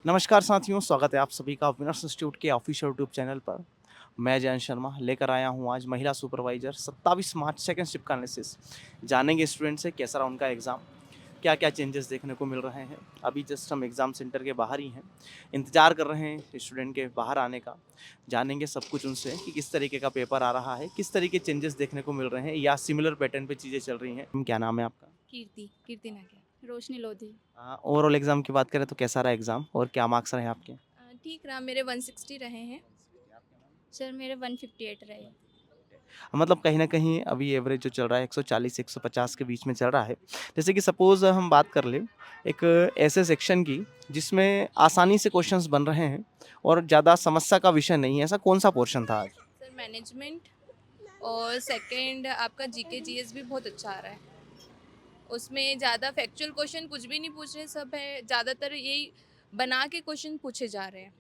नमस्कार साथियों, स्वागत है आप सभी का विनर्स इंस्टीट्यूट के ऑफिशियल यूट्यूब चैनल पर। मैं जयंत शर्मा लेकर आया हूं आज महिला सुपरवाइजर 27 मार्च सेकंड शिफ्ट का एनालिसिस। जानेंगे स्टूडेंट से कैसा रहा उनका एग्ज़ाम, क्या क्या चेंजेस देखने को मिल रहे हैं। अभी जस्ट हम एग्ज़ाम सेंटर के बाहर ही हैं, इंतज़ार कर रहे हैं स्टूडेंट के बाहर आने का। जानेंगे सब कुछ उनसे कि किस तरीके का पेपर आ रहा है, किस तरीके चेंजेस देखने को मिल रहे हैं या सिमिलर पैटर्न पे चीज़ें चल रही हैं। क्या नाम है आपका? कीर्ति नागर, रोशनी लोधी। ओवरऑल एग्ज़ाम की बात करें तो कैसा रहा एग्ज़ाम और क्या मार्क्स रहे आपके? ठीक रहा, मेरे 160 रहे हैं। सर मेरे 158 रहे। मतलब कहीं न कहीं अभी एवरेज जो चल रहा है 140 150 के बीच में चल रहा है। जैसे कि सपोज़ हम बात कर लें एक ऐसे सेक्शन की जिसमें आसानी से क्वेश्चंस बन रहे हैं और ज़्यादा समस्या का विषय नहीं है, ऐसा कौन-सा पोर्शन था आज? सर मैनेजमेंट और सेकंड आपका जीके जीएस भी बहुत अच्छा आ रहा है। उसमें ज़्यादा फैक्चुअल क्वेश्चन कुछ भी नहीं पूछ रहे, सब है ज़्यादातर यही बना के क्वेश्चन पूछे जा रहे हैं।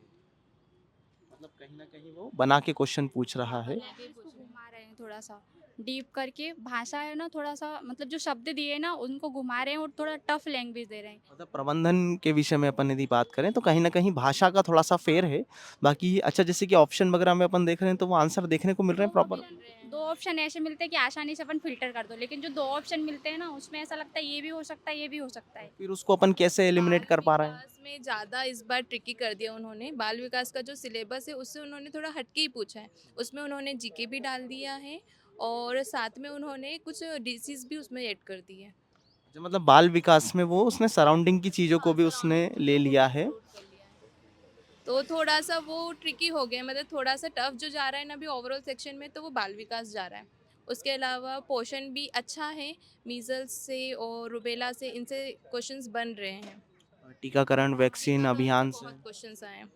मतलब कहीं न कहीं वो बना के क्वेश्चन पूछ रहा है। बना के इसको घुमा रहे हैं थोड़ा सा डीप करके, भाषा है ना थोड़ा सा, मतलब जो शब्द दिए ना उनको घुमा रहे हैं और थोड़ा टफ लैंग्वेज दे रहे हैं। मतलब प्रबंधन के विषय में अपन यदि बात करें तो कहीं न कहीं भाषा का थोड़ा-सा फेर है। बाकी अच्छा जैसे कि ऑप्शन वगैरह में अपन देख रहे हैं तो वो आंसर देखने को मिल रहे हैं प्रॉपर। दो ऑप्शन ऐसे मिलते हैं कि आसानी से अपन फ़िल्टर कर दो, लेकिन जो 2 ऑप्शन मिलते हैं ना, उसमें ऐसा लगता है ये भी हो सकता है, ये भी हो सकता है। फिर उसको अपन कैसे एलिमिनेट बाल कर पा रहे हैं? विकास में ज़्यादा इस बार ट्रिकी कर दिया उन्होंने। बाल विकास का जो सिलेबस है, उससे उन्होंने थोड़ा हट के ही पूछा है। उसमें उन्होंने जीके भी डाल दिया है और साथ में उन्होंने कुछ डिसीज़ भी उसमें ऐड कर दी है। अच्छा मतलब बाल विकास में वो उसने सराउंडिंग की चीज़ों को हाँ, भी उसने सराउंडिंग ले चीज़ों को भी लिया है। इंक्लूड कर लिया है। तो थोड़ा-सा वो ट्रिकी हो गया, मतलब थोड़ा-सा टफ जो जा रहा है ना अभी ओवरऑल सेक्शन में, तो वो बाल विकास जा रहा है। उसके अलावा पोषण भी अच्छा है, मीज़ल्स से और रूबेला से इनसे क्वेश्चंस बन रहे हैं। टीकाकरण, वैक्सीन टीकाकरण से अभियान से। बहुत क्वेश्चंस आए हैं,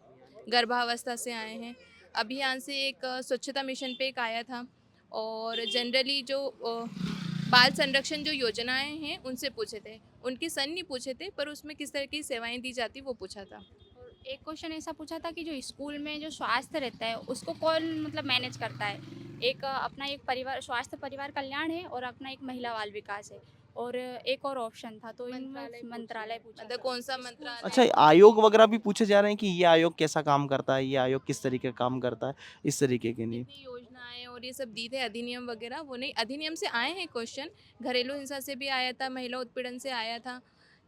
गर्भावस्था से आए हैं, अभियान से एक स्वच्छता मिशन पे एक आया था और जनरली जो बाल संरक्षण जो योजनाएं हैं उनसे पूछे थे। उनके सन नहीं पूछे थे, पर उसमें किस तरह की सेवाएं दी जाती वो पूछा था। और एक क्वेश्चन ऐसा पूछा था कि जो स्कूल में जो स्वास्थ्य रहता है उसको कौन मतलब मैनेज करता है। एक अपना एक परिवार स्वास्थ्य परिवार कल्याण है और अपना एक महिला बाल विकास है। और एक और ऑप्शन था तो इनमें मंत्रालय पूछा मतलब था। कौन सा स्कूल मंत्रालय अच्छा है, कौन सा आयोग वगैरह भी डिपार्टमेंट। पूछे जा रहे हैं कि ये आयोग कैसा काम करता है, ये आयोग किस तरीके का काम करता है, इस तरीके के नहीं। जितनी योजनाएं और ये सब दी थे अधिनियम वगैरह, वो नहीं, अधिनियम से आए हैं क्वेश्चन। घरेलू हिंसा से भी आया था, महिला उत्पीड़न से आया था,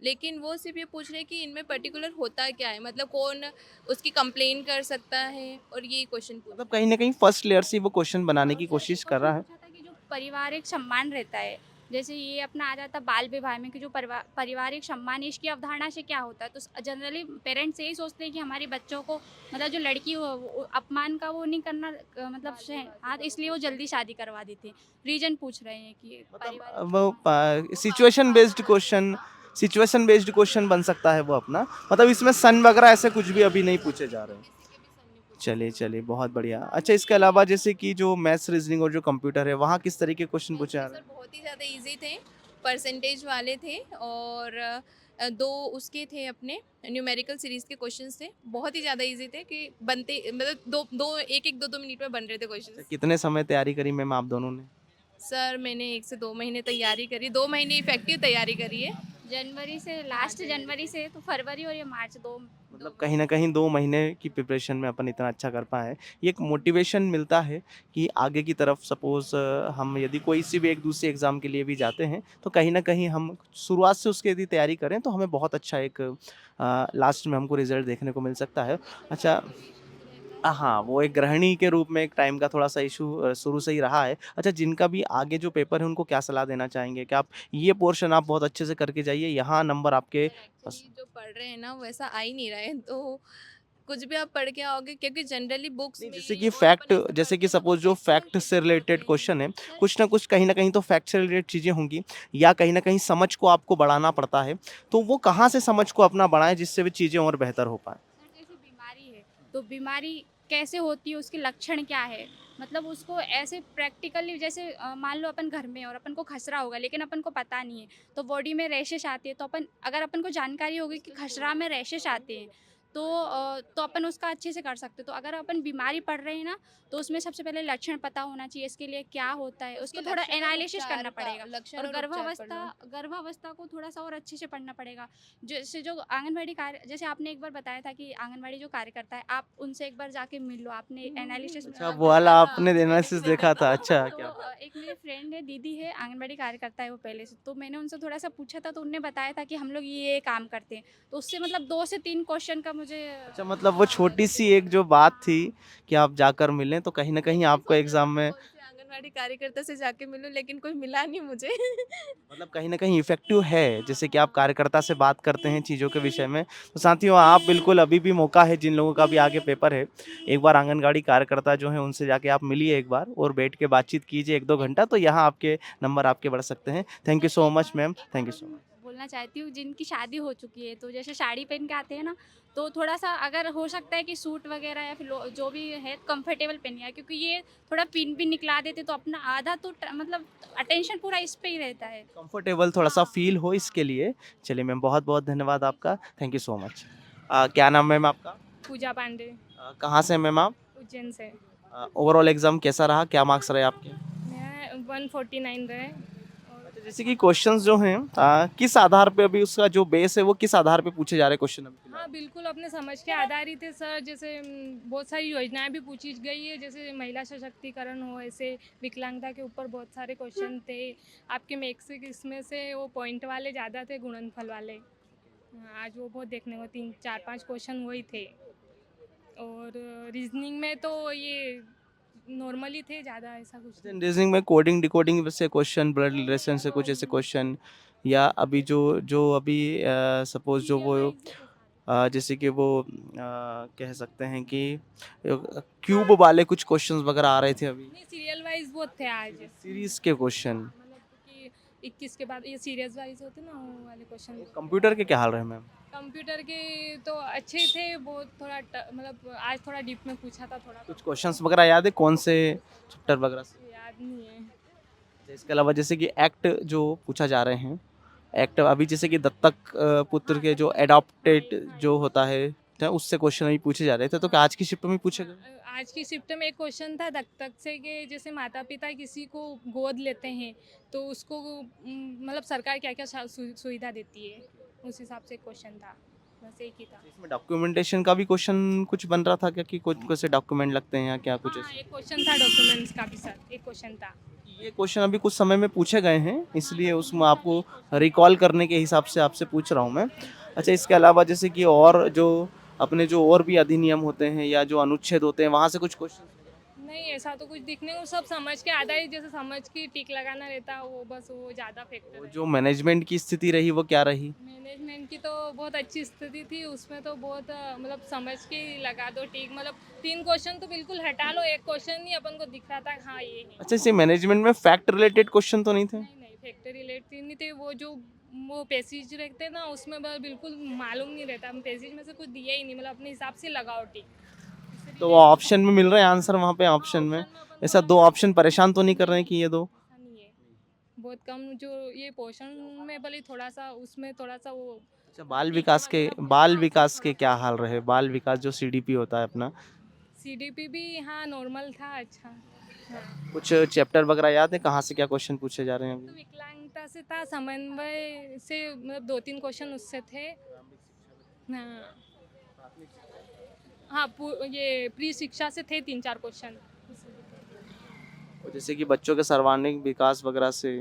लेकिन वो सिर्फ ये पूछ रहे हैं कि इनमें पर्टिकुलर होता क्या है, मतलब कौन उसकी कंप्लेन कर सकता है, और ये क्वेश्चन पूछ मतलब रहे कहीं न कहीं फर्स्ट लेयर से वो क्वेश्चन बनाने और की सर एक कोशिश कर क्वेश्चन रहा है। पूछा था कि जो पारिवारिक सम्मान रहता है, जैसे ये अपना आ जाता बाल विवाह में कि जो पारिवारिक सम्मान है, इसकी अवधारणा से क्या होता है। तो जनरली पेरेंट्स यही सोचते हैं कि हमारी बच्चों को मतलब जो लड़की वो अपमान का वो नहीं करना, मतलब हाँ, तो इसलिए वो जल्दी शादी करवा देते हैं। रीजन पूछ रहे हैं कि पारिवारिक मतलब वो सम्मान। सिचुएशन बेस्ड क्वेश्चन बन सकता है वो अपना। मतलब इसमें सन वगैरह ऐसे कुछ भी अभी नहीं पूछे जा रहे हैं। किसी के भी सन नहीं पूछे जा चलिए, रहे। चलिए बहुत बढ़िया। अच्छा इसके अलावा जैसे कि जो मैथ्स, रीज़निंग और जो कंप्यूटर है, वहाँ किस तरीके के क्वेश्चन मैथ्स पूछे के जा रहे सर हैं? बहुत ही ज़्यादा इजी थे, परसेंटेज वाले थे, और दो उसके थे अपने न्यूमेरिकल सीरीज के क्वेश्चंस थे, बहुत ही ज़्यादा इजी थे कि बनते, मतलब दो दो एक एक दो दो मिनट में बन रहे थे अच्छा क्वेश्चंस। कितने समय तैयारी करी मैम आप दोनों ने? सर मैंने 1 से 2 महीने तैयारी करी, 2 महीने इफेक्टिव तैयारी करी है। जनवरी से हाँ, लास्ट जनवरी जनवरी से से तो फरवरी और ये मार्च दो दो मतलब कहीं न महीने कहीं 2 महीने की प्रिपरेशन में अपन इतना अच्छा कर पाए हैं। ये एक मोटिवेशन मिलता है कि आगे की तरफ सपोज़ हम यदि कोई सी भी एक दूसरे एग्ज़ाम के लिए भी जाते हैं, तो कहीं न कहीं हम शुरुआत से उसकी यदि तैयारी करें, तो हमें बहुत अच्छा एक लास्ट में हमको रिज़ल्ट देखने को मिल सकता है। एक अच्छा मोटिवेशन रहता है। हाँ, वो एक गृहिणी के रूप में एक टाइम का थोड़ा-सा इश्यू शुरू से ही रहा है। अच्छा जिनका भी आगे जो पेपर है, उनको क्या सलाह देना चाहेंगे कि आप ये पोर्शन आप बहुत अच्छे से करके जाइए, यहाँ नंबर आपके सर बस एक्चुअली जो पढ़ रहे हैं ना वैसा आ ही नहीं रहा है, तो कुछ भी आप पढ़ के आओगे, क्योंकि जनरली बुक्स नहीं, में और अपन ऐसे जैसे कि पढ़ते हैं ना वो सपोज़ जो फैक्चुअल फैक्ट से क्वेश्चंस होते रिलेटेड हैं। क्वेश्चन है, सर कुछ ना कुछ कहीं न कहीं तो फैक्ट से रिलेटेड चीज़ें होंगी या कहीं न कहीं समझ को आपको बढ़ाना पड़ता है। तो वो कहाँ से समझ को अपना बढ़ाएँ जिससे वो चीज़ें और बेहतर हो पाएँ? सर जैसे बीमारी है तो बीमारी कैसे होती है, उसके लक्षण क्या है, मतलब उसको ऐसे प्रैक्टिकली जैसे मान लो अपन घर में हैं और अपन को खसरा होगा लेकिन अपन को पता नहीं है, तो बॉडी में रैशेस आती है, तो अपन अगर अपन को जानकारी होगी कि खसरा में रैशेस आते हैं तो अपन उसका अच्छे से कर सकते हैं। तो अगर अपन बीमारी पड़ रहे हैं ना, तो उसमें सबसे पहले लक्षण पता होना चाहिए, इसके लिए क्या होता है, उसके उसको थोड़ा लक्षण और एनालिसिस उपचार करना का पड़ेगा। लक्षण और और उपचार पढ़ लो। गर्भावस्था को थोड़ा-सा और अच्छे से पढ़ना पड़ेगा। जैसे जो आंगनवाड़ी कार्य, जैसे आपने एक बार बताया था कि आंगनवाड़ी जो कार्यकर्ता है, आप उनसे एक बार जाके मिल लो, आपने एनालिसिस अच्छा, वो वाला देखा था, आपने एनालिसिस देखा देखा था, था। अच्छा तो क्या? एक मेरे फ्रेंड है, दीदी है, आंगनबाड़ी कार्यकर्ता है वो पहले से, तो मैंने उनसे थोड़ा-सा पूछा था, तो उन्होंने बताया था कि हम लोग ये काम करते हैं। तो उससे मतलब 2 से 3 क्वेश्चन का मुझे अच्छा, मतलब वो छोटी-सी एक जो बात थी कि आप जाकर मिलें, तो कहीं न कहीं मैं आपको सोच रही एग्ज़ाम थी में कौन से आंगनवाड़ी कार्यकर्ता से जाके मिलूं, लेकिन कोई मिला नहीं मुझे। मतलब कहीं न कहीं इफ़ेक्टिव है, जैसे कि आप कार्यकर्ता से बात करते हैं चीज़ों के विषय में। तो साथियों, आप बिल्कुल अभी भी मौका है, जिन लोगों का भी आगे पेपर है, एक बार आंगनबाड़ी कार्यकर्ता जो हैं उनसे जाके आप मिलिए एक बार और बैठ के बातचीत कीजिए 1-2 घंटा, तो यहाँ आपके नंबर आपके बढ़ सकते हैं। Thank you so much ma'am, एक थैंक और यू सो मच। बोलना चाहती हूँ, जिनकी शादी हो चुकी है, तो जैसे साड़ी पहन के आते हैं ना, तो थोड़ा-सा अगर हो सकता है कि सूट वगैरह या फिर जो भी है कंफर्टेबल पहनिए, क्योंकि ये थोड़ा पिन भी निकला देते तो अपना आधा तो मतलब अटेंशन पूरा इस पे ही रहता है। कंफर्टेबल थोड़ा-सा हाँ, फ़ील हो हाँ। इसके लिए। चलिए मैम, बहुत-बहुत धन्यवाद आपका। Thank you so much. क्या नाम मैम आपका? पूजा पांडे, कहाँ से हैं मैम आप? उज्जैन से। ओवरऑल एग्ज़ाम कैसा रहा? क्या मार्क्स रहे आपके? मैं 149 रहे। और अच्छा, जैसे कि क्वेश्चंस जो हैं किस आधार पे अभी उसका जो बेस है वो किस आधार पे पूछे जा रहे हैं क्वेश्चन अभी हाँ, फिलहाल? बिल्कुल अपने समझ के आधारित है सर। जैसे बहुत सारी योजनाएं भी पूछी गई है, जैसे महिला सशक्तिकरण हो, ऐसे विकलांगता के ऊपर बहुत सारे क्वेश्चन थे। आपके मैथ्स के इसमें से वो पॉइंट वाले ज़्यादा थे, गुणनफल वाले। हाँ, आज वो बहुत देखने को 3 4 5 क्वेश्चन वही थे। और रीजनिंग में तो ये नॉर्मली थे, ज़्यादा ऐसा कुछ नहीं। रीजनिंग में कोडिंग डिकोडिंग से क्वेश्चन, ब्लड रिलेशन से कुछ ऐसे क्वेश्चन, या अभी जो जो अभी सपोज जो सीरियल वो वाइज़ भी थे सारे। जैसे कि वो कह सकते हैं कि क्यूब वाले कुछ क्वेश्चंस वगैरह आ रहे थे अभी, नहीं, सीरियल वाइज बहुत थे आज। सीरीज के क्वेश्चन। हाँ, मतलब कि 21 के बाद ये सीरियस वाइज होते ना, वो वाले क्वेश्चन। कंप्यूटर के क्या हाल रहे मैम? कंप्यूटर के तो अच्छे थे, वो थोड़ा मतलब आज थोड़ा डीप में पूछा था, थोड़ा कुछ क्वेश्चंस वगैरह याद है कौन से चैप्टर वगैरह से? याद नहीं है। अच्छा, इसके अलावा जैसे कि एक्ट जो पूछा जा रहे हैं, एक्ट अभी जैसे कि दत्तक पुत्र हाँ, के जो दत्तक के, हाँ, एडॉप्टेड हाँ, जो होता है, तो उससे क्वेश्चन अभी पूछे जा रहे थे, तो क्या हाँ, आज की शिफ्ट में पूछे गए? आज की शिफ्ट में एक क्वेश्चन था दत्तक से कि जैसे माता पिता किसी को गोद लेते हैं तो उसको मतलब सरकार क्या क्या सुविधा देती है, उस हिसाब से क्वेश्चन था। बस एक ही था। इसमें डॉक्यूमेंटेशन का भी क्वेश्चन कुछ बन रहा था क्या, कि कुछ कुछ से डॉक्यूमेंट लगते हैं या क्या कुछ हाँ, ऐसे? एक क्वेश्चन था डॉक्यूमेंट्स का भी सर, एक क्वेश्चन था। ये क्वेश्चन अभी कुछ समय में पूछे गए हैं, हाँ, इसलिए हाँ, उसमें बहुत सारे आपको ये क्वेश्चन थे। रिकॉल करने के हिसाब से आपसे पूछ रहा हूँ मैं। अच्छा, इसके अलावा जैसे कि और जो अपने जो और भी अधिनियम होते हैं या जो अनुच्छेद होते हैं, वहाँ से कुछ क्वेश्चन? नहीं, ऐसा तो कुछ दिखने को सब समझ के आता है, जैसे समझ की टिक लगाना रहता है वो, बस वो ज़्यादा फैक्टर वो है। जो मैनेजमेंट की स्थिति रही वो क्या रही? मैनेजमेंट की तो बहुत अच्छी स्थिति थी, उसमें तो बहुत मतलब समझ के ही लगा दो टिक, मतलब 3 क्वेश्चन तो बिल्कुल हटा लो, एक क्वेश्चन ही अपन को दिख रहा था हाँ ये है। अच्छा, इसे मैनेजमेंट में फैक्ट रिलेटेड क्वेश्चन तो नहीं थे? नहीं नहीं, फैक्टर रिलेटेड नहीं थे, वो जो वो पैसेज रहते ना उसमें बिल्कुल मालूम नहीं रहता, हम पैसेज में से कुछ दिया ही नहीं, मतलब अपने हिसाब से लगाओ टिक, इससे तो वो रिलेटेड। ऑप्शन में मिल रहे हैं आंसर वहाँ पे हाँ, ऑप्शन में? ऑप्शन में अपन को ऐसा लग दो रहा ऑप्शन परेशान तो नहीं कर रहे हैं कि नहीं ये नहीं, दो? ऐसा नहीं है। बहुत कम जो ये पोर्शन में भले थोड़ा सा, उसमें थोड़ा सा वो अच्छा, बाल टीके विकास के, वगैरह पूछे, बाल हाँ उसमें विकास थोड़ा के सा। क्या हाल रहे? बाल विकास जो सीडीपी होता है अपना, सीडीपी भी हाँ नॉर्मल था, अच्छा। हाँ, कुछ चैप्टर वगैरह याद है कहाँ से क्या क्वेश्चन पूछे जा रहे हैं एक तो अभी? विकलांगता से था, समन्वय से मतलब 2 3 क्वेश्चन उससे थे। हाँ, हाँ, ये प्री शिक्षा से थे 3 4 क्वेश्चन। और जैसे कि बच्चों के सर्वांगीण विकास वगैरह से,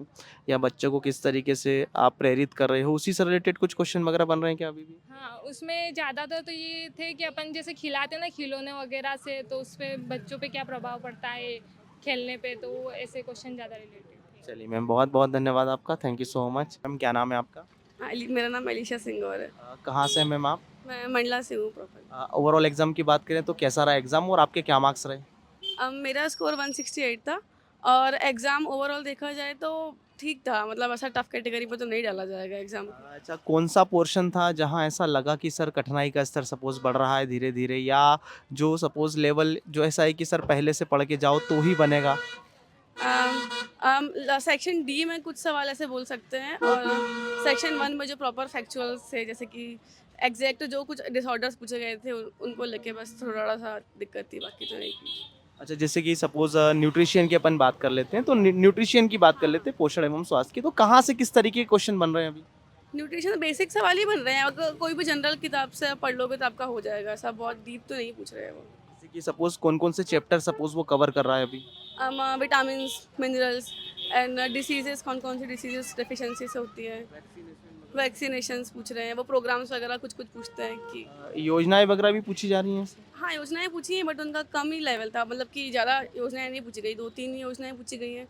या बच्चों को किस तरीके से आप प्रेरित कर रहे हो, उसी से रिलेटेड कुछ क्वेश्चन वगैरह बन रहे हैं क्या अभी भी? हाँ, उसमें ज़्यादातर तो ये थे कि अपन जैसे खिलाते ना खिलौने वगैरह से, तो उस पे बच्चों पे क्या प्रभाव पड़ता है खेलने पे, तो वो ऐसे क्वेश्चन ज़्यादा रिलेटेड थे। चलिए मैम, बहुत बहुत धन्यवाद आपका, thank you so much. Ma'am, क्या नाम है आपका? हाँ, मेरा नाम एलिशा सिंह और है। कहाँ से हैं मैम आप? मैं मंडला से हूँ प्रॉपर। ओवरऑल एग्जाम की बात करें तो कैसा रहा एग्जाम और आपके क्या मार्क्स रहे? मेरा स्कोर 168 था और एग्ज़ाम ओवरऑल देखा जाए तो ठीक था, मतलब ऐसा टफ कैटेगरी पे तो नहीं डाला जाएगा एग्ज़ाम। अच्छा, कौन सा पोर्शन था जहाँ ऐसा लगा कि सर कठिनाई का स्तर सपोज बढ़ रहा है धीरे धीरे, या जो सपोज लेवल जो ऐसा है कि सर पहले से पढ़ के जाओ तो ही बनेगा? सेक्शन डी में कुछ सवाल ऐसे बोल सकते हैं और सेक्शन 1 में जो प्रॉपर फैक्चुअल्स थे जैसे कि एग्जैक्ट जो कुछ डिसऑर्डर्स पूछे गए थे उनको लेके बस थोड़ा सा दिक्कत थी, बाकी तो नहीं थी। अच्छा, जैसे कि सपोज न्यूट्रिशन की अपन बात कर लेते हैं, तो न्यूट्रिशन की बात कर लेते हैं, पोषण एवं स्वास्थ्य की, तो कहाँ से किस तरीके के क्वेश्चन बन रहे हैं अभी? न्यूट्रिशन बेसिक सवाल ही बन रहे हैं, अगर कोई भी जनरल किताब से आप पढ़ लोगे तो आपका हो जाएगा, ऐसा बहुत डीप तो नहीं पूछ रहे हैं वो। जैसे कि सपोज कौन कौन से चैप्टर सपोज वो कवर कर रहा है अभी? विटामिन, मिनरल्स एंड डिसीजेस, कौन कौन सी डिसीजेस डेफिशिएंसी से होती है, वैक्सीनेशंस पूछ रहे हैं, वो प्रोग्राम्स वगैरह कुछ कुछ पूछते हैं कि योजनाएं वगैरह भी पूछी जा रही हैं? हाँ योजनाएं पूछी हैं, बट उनका कम ही लेवल था, मतलब कि ज़्यादा योजनाएं नहीं पूछी गई, 2-3 योजनाएं पूछी गई हैं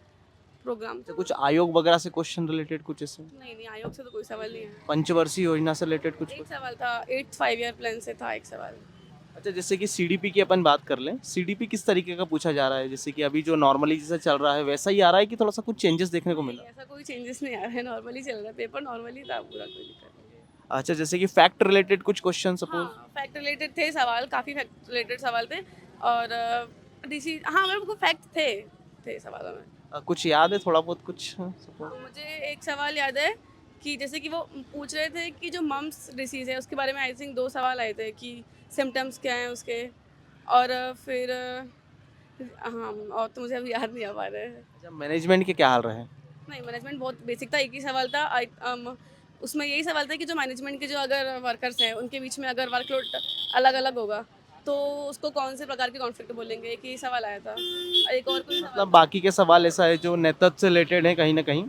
प्रोग्राम। तो कुछ आयोग वगैरह से क्वेश्चन रिलेटेड कुछ ऐसे? नहीं नहीं, आयोग से तो कोई सवाल नहीं है। पंचवर्षीय योजना से रिलेटेड कुछ? एक सवाल था, 8th 5 ईयर प्लान से था एक सवाल। अच्छा, जैसे कि सीडीपी की अपन बात कर लें, सीडीपी किस तरीके का पूछा जा रहा है? जैसे कि अभी जो नॉर्मली जैसा चल रहा है वैसा ही आ रहा है कि थोड़ा सा कुछ चेंजेस देखने को मिला? ऐसा कोई चेंजेस नहीं आ रहा है, नॉर्मली चल रहा है, पेपर नॉर्मली था पूरा, कोई दिक्कत नहीं। अच्छा, जैसे कि फैक्ट रिलेटेड कुछ क्वेश्चन सपोज? हाँ, फैक्ट रिलेटेड थे सवाल, काफ़ी फैक्ट रिलेटेड सवाल थे, और डिसी हाँ मेरे को फैक्ट थे सवालों में। कुछ याद है थोड़ा बहुत कुछ सपोज? मुझे एक सवाल याद है कि जैसे कि वो पूछ रहे थे कि जो मम्स डिसीज़ है उसके बारे में, आई थिंक 2 सवाल आए थे कि सिम्टम्स क्या हैं उसके, और फिर हाँ, और तो मुझे अभी याद नहीं आ पा रहा है। अच्छा, मैनेजमेंट के क्या हाल रहे? नहीं, मैनेजमेंट बहुत बेसिक था, एक ही सवाल था। उसमें यही सवाल था कि जो मैनेजमेंट के जो अगर वर्कर्स हैं उनके बीच में अगर वर्कलोड अलग अलग होगा तो उसको कौन से प्रकार के कॉन्फ्लिक्ट बोलेंगे, एक ही सवाल आया था। एक और कोई मतलब बाकी के सवाल ऐसा है जो नेतृत्व से रिलेटेड है, कहीं ना कहीं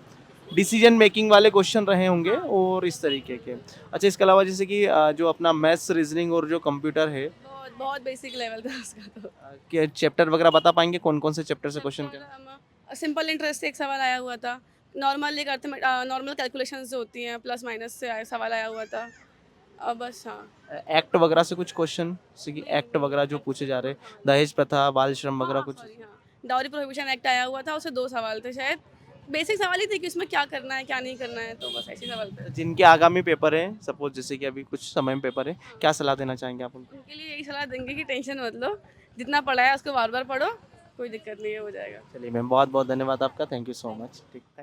डिसीजन मेकिंग वाले क्वेश्चन रहे होंगे और इस तरीके के। अच्छा, इसके अलावा जैसे कि जो अपना मैथ्स, रीजनिंग और जो कंप्यूटर है, बहुत बहुत बेसिक लेवल था उसका तो। के चैप्टर वगैरह बता पाएंगे कौन कौन से चैप्टर से क्वेश्चन के? सिंपल इंटरेस्ट से एक सवाल आया हुआ था, नॉर्मल एक नॉर्मल कैलकुलेशंस जो होती हैं प्लस माइनस से सवाल आया हुआ था, बस। हाँ, एक्ट वगैरह से कुछ क्वेश्चन, जैसे कि एक्ट वगैरह जो पूछे जा रहे हैं, दहेज प्रथा, बाल श्रम वगैरह कुछ? सॉरी, हाँ, डाउरी प्रोहिबिशन एक्ट आया हुआ था, उससे 2 सवाल थे शायद, बेसिक सवाल ही थे कि उसमें क्या करना है क्या नहीं करना है, तो बस ऐसे सवाल थे। जिनके आगामी पेपर है, सपोज जैसे कि अभी कुछ समय में पेपर है, क्या सलाह देना चाहेंगे आप उनको? उनके लिए यही सलाह देंगे कि टेंशन मत लो, जितना पढ़ा है उसको बार बार पढ़ो, कोई दिक्कत नहीं है, हो जाएगा। चलिए मैम, बहुत बहुत धन्यवाद आपका, थैंक यू सो मच। ठीक, थैंक